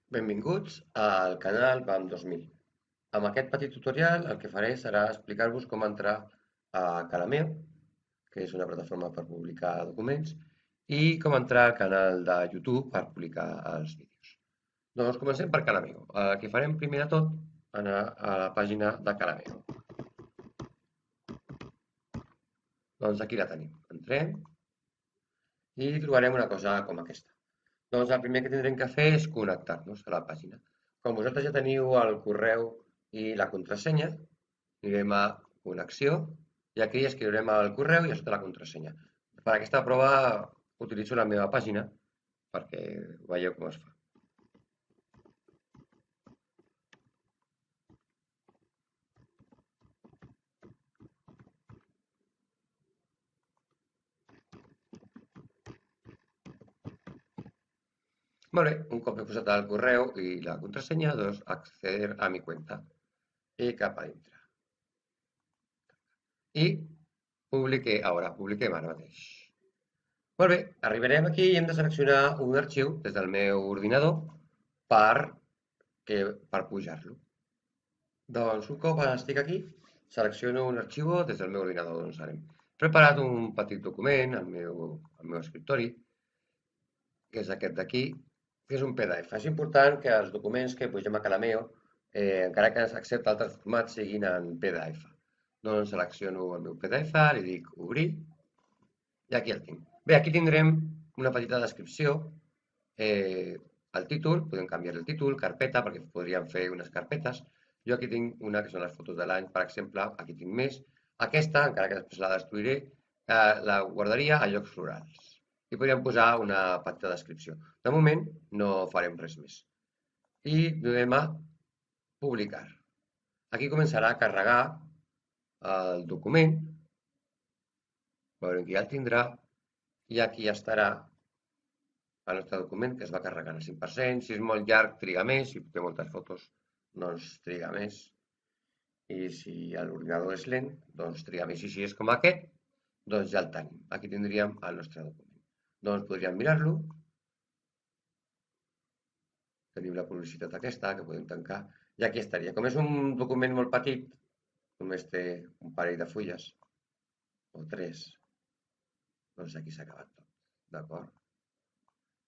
Benvinguts al canal BAM 2000. Amb aquest petit tutorial el que faré serà explicar-vos com entrar a Calameo, que és una plataforma per publicar documents, i com entrar al canal de YouTube per publicar els vídeos. Doncs comencem per Calameo. El que farem primer de tot, anar a la pàgina de Calameo. Doncs aquí la tenim. Entrem i trobarem una cosa com aquesta. Doncs el primer que tindrem que fer és connectar-nos a la pàgina. Com vosaltres ja teniu el correu i la contrasenya, anirem a connexió i aquí escriurem el correu i a sota la contrasenya. Per aquesta prova utilitzo la meva pàgina perquè veieu com es fa. Molt bé, un cop he posat el correu i la contrasenya, doncs acceder a mi cuenta i cap a dintre. I publiquem ara mateix. Molt bé, arribarem aquí i hem de seleccionar un arxiu des del meu ordinador per, per pujar-lo. Doncs un cop estic aquí, selecciono un arxiu des del meu ordinador. Doncs hem preparat un petit document al meu escriptori, que és aquest d'aquí, que és un PDF. És important que els documents que pugem a Calameo, encara que accepta altres formats, siguin en PDF. Doncs selecciono el meu PDF, li dic obrir, i aquí el tinc. Bé, aquí tindrem una petita descripció, el títol, podem canviar el títol, carpeta, perquè podríem fer unes carpetes. Jo aquí tinc una que són les fotos de l'any, per exemple, aquí tinc més. Aquesta, encara que després la destruiré, la guardaria a llocs florals. I podríem posar una petita descripció. De moment no farem res més. I donem a publicar. Aquí començarà a carregar el document. Veurem que ja el tindrà. I aquí ja estarà el nostre document, que es va carregar al 5%. Si és molt llarg, triga més. Si té moltes fotos, doncs triga més. I si l'ordinador és lent, doncs triga més. I si és com aquest, doncs ja el tenim. Aquí tindríem el nostre document. Doncs podríem mirar-lo. Tenim la publicitat aquesta, que podem tancar. I aquí estaria. Com és un document molt petit, només té un parell de fulles, o tres, doncs aquí s'ha acabat tot. D'acord?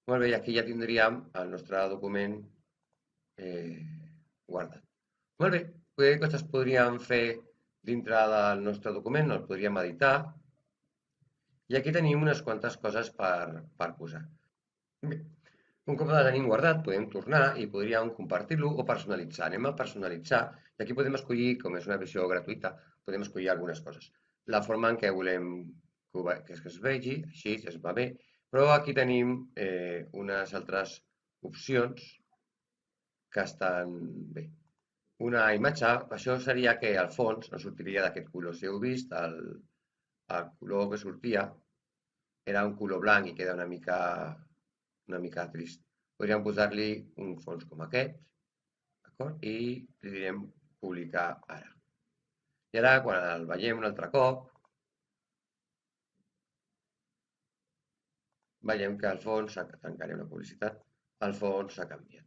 Molt bé, i aquí ja tindríem el nostre document guardat. Molt bé, coses podríem fer dintre del nostre document, el podríem editar, i aquí tenim unes quantes coses per posar. Bé, un cop el tenim guardat, podem tornar i podríem compartir-lo o personalitzar. Anem a personalitzar i aquí podem escollir, com és una versió gratuïta, podem escollir algunes coses. La forma en què volem que es vegi, així es va bé, però aquí tenim unes altres opcions que estan bé. Una imatge, això seria que al fons no sortiria d'aquest color. Si heu vist, el color que sortia era un color blanc i queda una mica trist. Podríem posar-li un fons com aquest, d'acord? I li direm publicar ara. I ara, quan el veiem un altre cop, veiem que al fons, tancarem la publicitat, el fons s'ha canviat.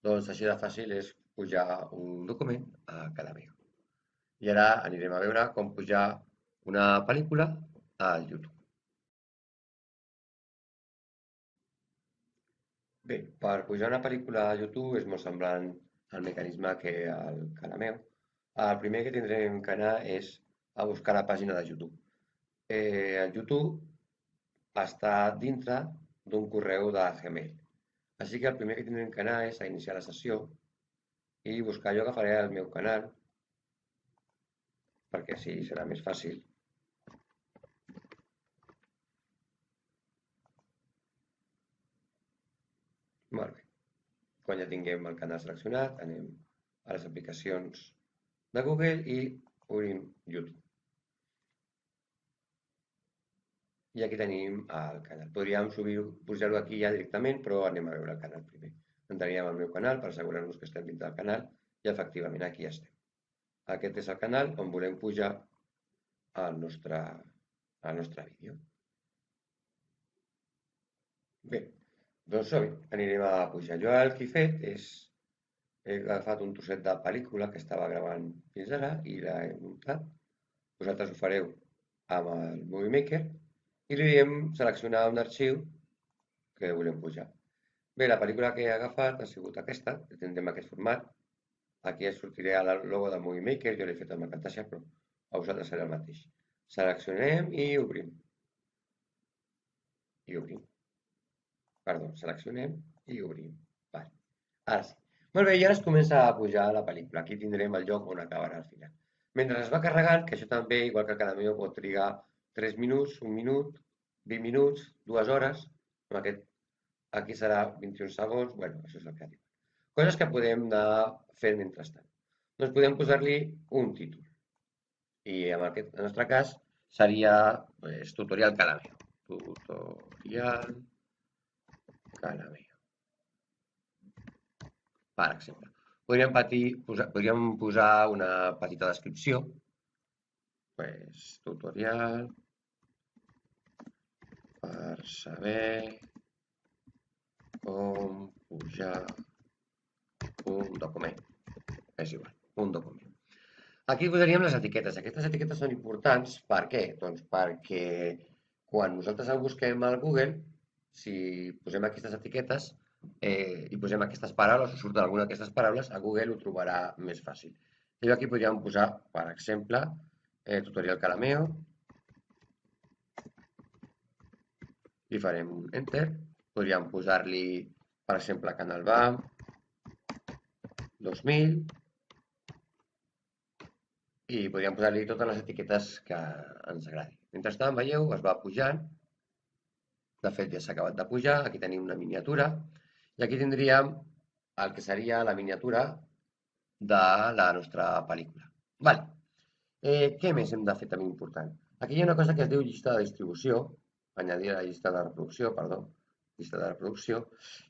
Doncs així de fàcil és pujar un document a Calameo. I ara anirem a veure com pujar una pel·lícula a YouTube. Bé, per pujar una pel·lícula a YouTube és molt semblant al mecanisme que al Calameo. El primer que tindrem que anar és a buscar la pàgina de YouTube. El YouTube està dintre d'un correu de Gmail. Així que el primer que tindrem que anar és a iniciar la sessió i buscar allò que faré al meu canal, perquè així serà més fàcil. Molt bé. Quan ja tinguem el canal seleccionat, anem a les aplicacions de Google i obrim YouTube. I aquí tenim el canal. Podríem pujar-lo aquí ja directament, però anem a veure el canal primer. Entraríem al meu canal per assegurar-nos que estem dins del canal i efectivament aquí estem. Aquest és el canal on volem pujar el nostre vídeo. Bé, Doncs som anirem a pujar. Jo el que he fet és, he agafat un trosset de pel·lícula que estava gravant fins ara i l'he muntat. Vosaltres ho fareu amb el Movie Maker i li diem seleccionar un arxiu que volem pujar. Bé, la pel·lícula que he agafat ha sigut aquesta, que tindrem aquest format. Aquí es sortirà el logo del Movie Maker, jo l'he fet amb la Camtasia, però a vosaltres serà el mateix. Seleccionem i obrim. I obrim. Perdó, seleccionem i obrim. Vale. Ara sí. Molt bé, i ara es comença a pujar la pel·lícula. Aquí tindrem el lloc on acabarà al final. Mentre es va carregant, que això també, igual que cada meu, pot trigar 3 minuts, 1 minut, 20 minuts, 2 hores. Amb aquest, aquí serà 21 segons. Bueno, això és el que diu. Coses que podem anar fent mentrestant. Doncs podem posar-li un títol. I en aquest, en el nostre cas seria pues, tutorial Calameo. Tutorial Calameo. Per exemple. Podríem posar una petita descripció. Pues, tutorial per saber com pujar un document. És igual, un document. Aquí posaríem les etiquetes. Aquestes etiquetes són importants. Per què? Doncs perquè quan nosaltres el busquem al Google, si posem aquestes etiquetes i posem aquestes paraules, o surt alguna d'aquestes paraules, a Google ho trobarà més fàcil. I aquí podríem posar, per exemple, tutorial Calameo i farem un Enter. Podríem posar-li, per exemple, Canal BAM 2000 i podríem posar-li totes les etiquetes que ens agradi. Mentrestant, veieu, es va pujant. De fet, ja s'ha acabat de pujar. Aquí tenim una miniatura. I aquí tindríem el que seria la miniatura de la nostra pel·lícula. Vale. Què més hem de fer també important? Aquí hi ha una cosa que es diu llista de distribució, añadir a la llista de reproducció, perdó, llista de reproducció.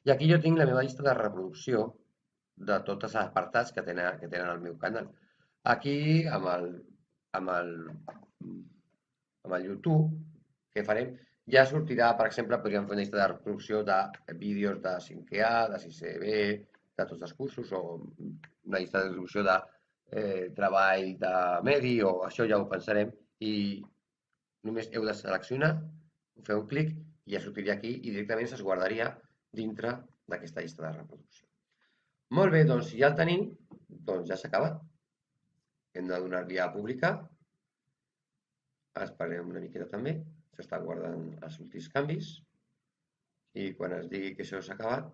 I aquí jo tinc la meva llista de reproducció de tots els apartats que tenen el meu canal. Aquí, amb el YouTube, què farem? Ja sortirà, per exemple, podríem fer una llista de reproducció de vídeos de 5A, de 6B, de tots els cursos, o una llista de distribució de treball de medi, o això ja ho pensarem, i només heu de seleccionar, fer un clic, i ja sortiria aquí, i directament es guardaria dintre d'aquesta llista de reproducció. Molt bé, doncs si ja el tenim, doncs ja s'ha acabat. Hem de donar-li a publicar. Esperem una miqueta també. S'està guardant els últims canvis. I quan es digui que això s'ha acabat,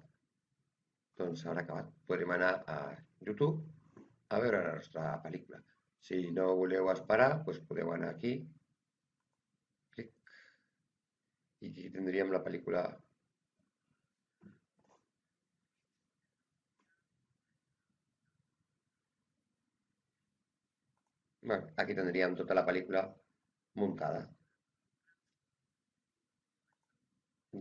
doncs s'haurà acabat. Podrem anar a YouTube a veure la nostra pel·lícula. Si no voleu esperar, doncs podeu anar aquí. Clic. I aquí tindríem la pel·lícula. Bueno, aquí tindríem tota la pel·lícula muntada.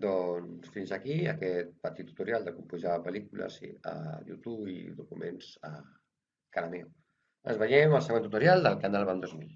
Doncs fins aquí aquest petit tutorial de com pujar pel·lícules a YouTube i documents a Calameo. Ens veiem al següent tutorial del canal BAM 2000.